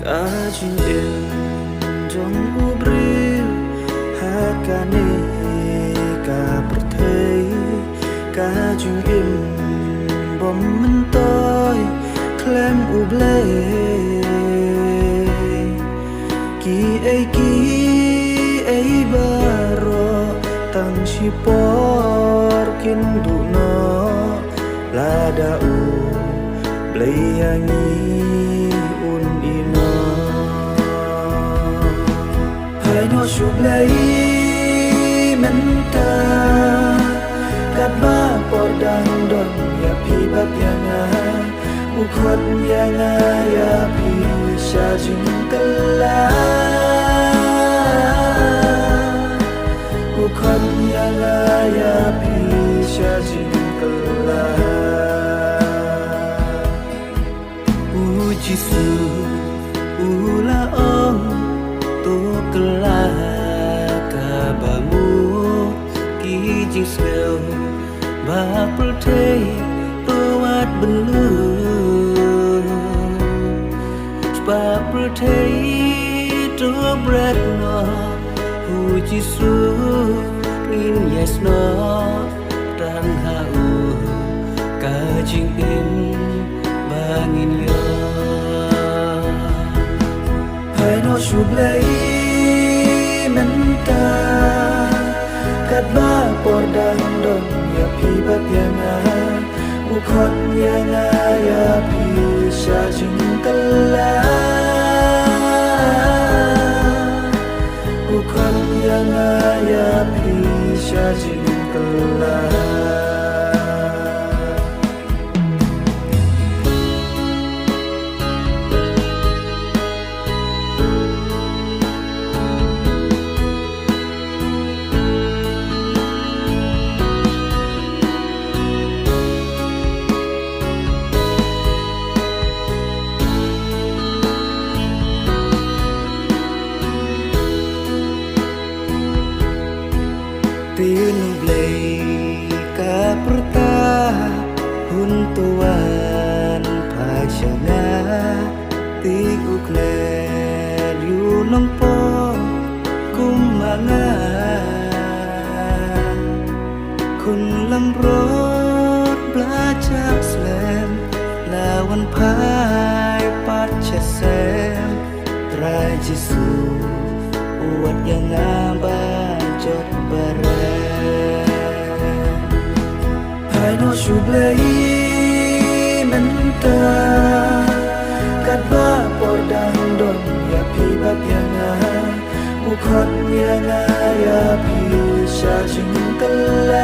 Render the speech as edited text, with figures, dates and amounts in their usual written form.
Kajing in jong ubril hakane ka perthei kajing im bom mentoy klem uble ki ai baro tang sipor kin duno lada u blayangi un ino hai no shublai menta kat ba por dang don ya pi bat yanga u khot yanga ya pi sha jing kala u khot yanga ya pi sha jing kala Jisu ula ong to kala kabamu ki jisel ba pertei ruat belu ba pertei to bread no hu jisu in yes no dan hau ka jing in bangin yo hai no shublai menta kat ba por dang don ya pi bat yanga u khot yanga ya pi sha jing kala u khot yanga ya pi sha jing kala Tinublay ka perta huntuan pasyana tigukle yunong po kumanga kun lamrot belajar slam lawan pai pacesem trajisu uat yang abajot hai no shublai menta kat ba por dang don ya pi bat yanga u khot yanga ya pi sha jing kala